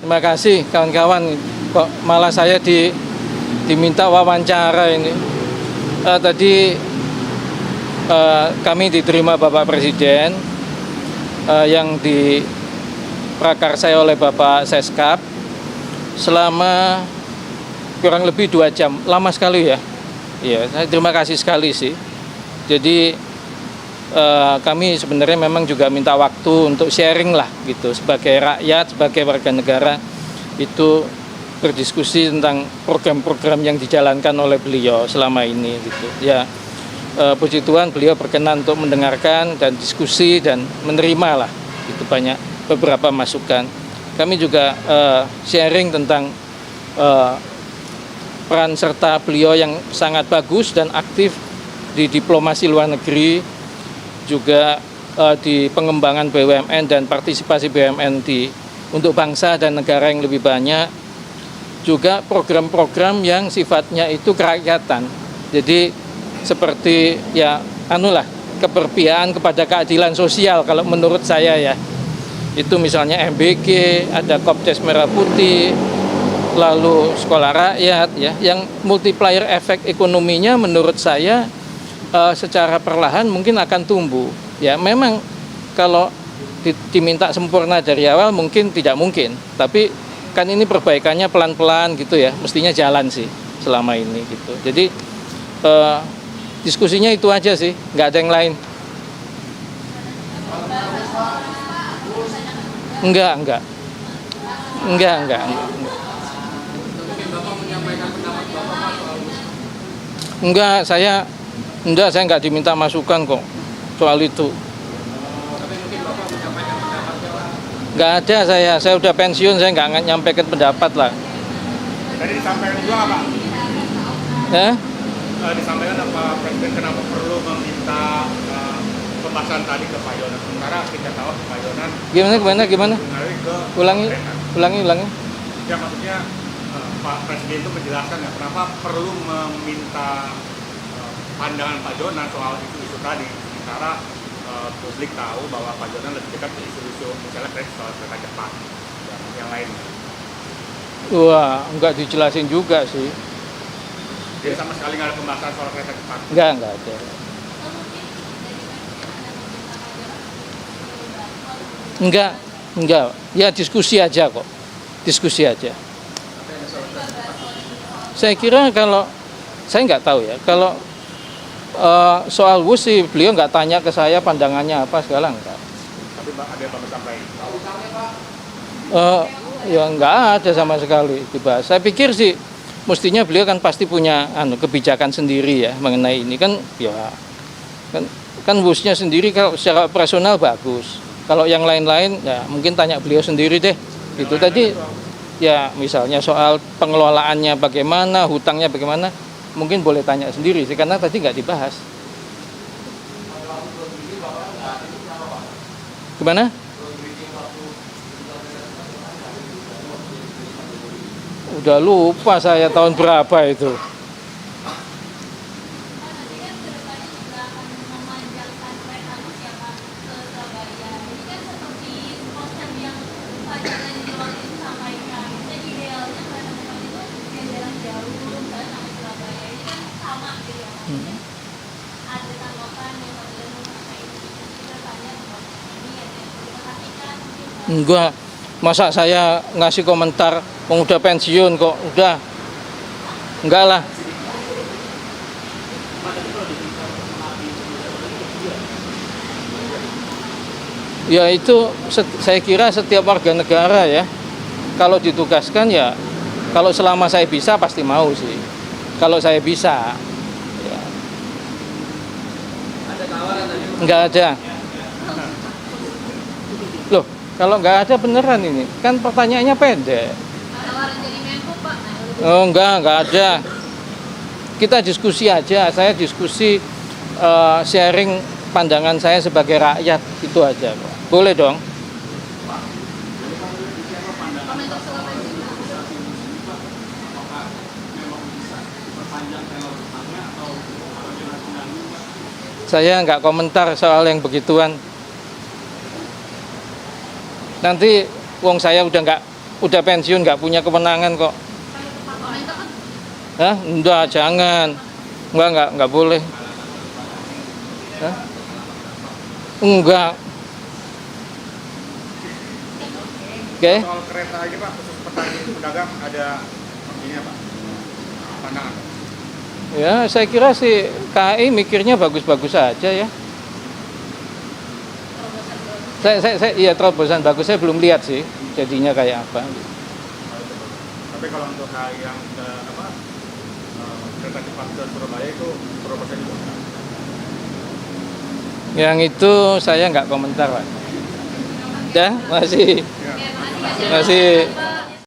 Terima kasih kawan-kawan. Kok malah saya diminta wawancara ini. Tadi kami diterima Bapak Presiden yang diprakarsai oleh Bapak Seskap selama kurang lebih 2 jam. Lama sekali ya. Iya, saya terima kasih sekali sih. Jadi kami sebenarnya memang juga minta waktu untuk sharing lah gitu, sebagai rakyat, sebagai warga negara itu berdiskusi tentang program-program yang dijalankan oleh beliau selama ini gitu. Ya, puji Tuhan beliau berkenan untuk mendengarkan dan diskusi dan menerima lah itu banyak beberapa masukan. Kami juga sharing tentang peran serta beliau yang sangat bagus dan aktif di diplomasi luar negeri, juga di pengembangan BUMN dan partisipasi BUMN untuk bangsa dan negara yang lebih banyak, juga program-program yang sifatnya itu kerakyatan. Jadi seperti ya keberpihakan kepada keadilan sosial kalau menurut saya ya. Itu misalnya MBG, ada Kopdes Merah Putih, lalu sekolah rakyat ya, yang multiplier efek ekonominya menurut saya secara perlahan mungkin akan tumbuh. Ya memang kalau diminta sempurna dari awal mungkin tidak mungkin, tapi kan ini perbaikannya pelan-pelan gitu ya, mestinya jalan sih selama ini gitu. Jadi diskusinya itu aja sih, nggak ada yang lain. Enggak. Saya nggak diminta masukan kok soal itu. Nggak ada saya udah pensiun, saya nggak nyampaikan pendapat lah. Tadi disampaikan juga Pak? Disampaikan apa Presiden kenapa perlu meminta pembahasan tadi ke Pak Yonan, sementara kita tahu Pak Yonan Gimana? Ulangi. Ya maksudnya Pak Presiden itu menjelaskan ya kenapa perlu meminta pandangan Pak Yonan soal isu-isu tadi, sementara publik tahu bahwa Pak Yonan lebih dekat ke isu-isu misalnya soal kereta cepat dan yang lain. Wah, nggak dijelasin juga sih. Jadi sama sekali nggak ada pembahasan soal kereta cepat? Nggak ada. Enggak. Ya diskusi aja kok. Saya kira kalau, saya nggak tahu ya, kalau soal WUS sih beliau nggak tanya ke saya pandangannya apa segala enggak. Tapi ada yang Bapak sampaikan? Ya nggak ada sama sekali dibahas. Saya pikir sih mestinya beliau kan pasti punya kebijakan sendiri ya mengenai ini kan ya kan WUS-nya sendiri kalau secara operasional bagus. Kalau yang lain-lain ya mungkin tanya beliau sendiri deh. Itu tadi ya misalnya soal pengelolaannya bagaimana, hutangnya bagaimana, mungkin boleh tanya sendiri sih karena tadi nggak dibahas. Gimana? Udah lupa saya tahun berapa itu. Enggak, masa saya ngasih komentar udah pensiun kok, udah enggak lah. Ya itu saya kira setiap warga negara ya, kalau ditugaskan ya, kalau selama saya bisa pasti mau sih, kalau saya bisa ya. Enggak ada. Loh, kalau nggak ada beneran ini, kan pertanyaannya pendek. Oh enggak ada. Kita diskusi aja, saya diskusi sharing pandangan saya sebagai rakyat, itu aja kok. Boleh dong. Saya nggak komentar soal yang begituan. Nanti wong saya udah udah pensiun nggak punya kewenangan kok. Hah? Enggak, jangan. Enggak boleh. Hah? Enggak. Oke. Soal kereta ini Pak, khusus petani pedagang ada ini apa? Pandangan. Ya, saya kira sih KAI mikirnya bagus-bagus aja ya. Iya, terobosan bagus, saya belum lihat sih jadinya kayak apa. Tapi kalau untuk KAI yang kereta cepat ke Surabaya itu terobosan juga. Yang itu saya nggak komentar, Pak. Ya, masih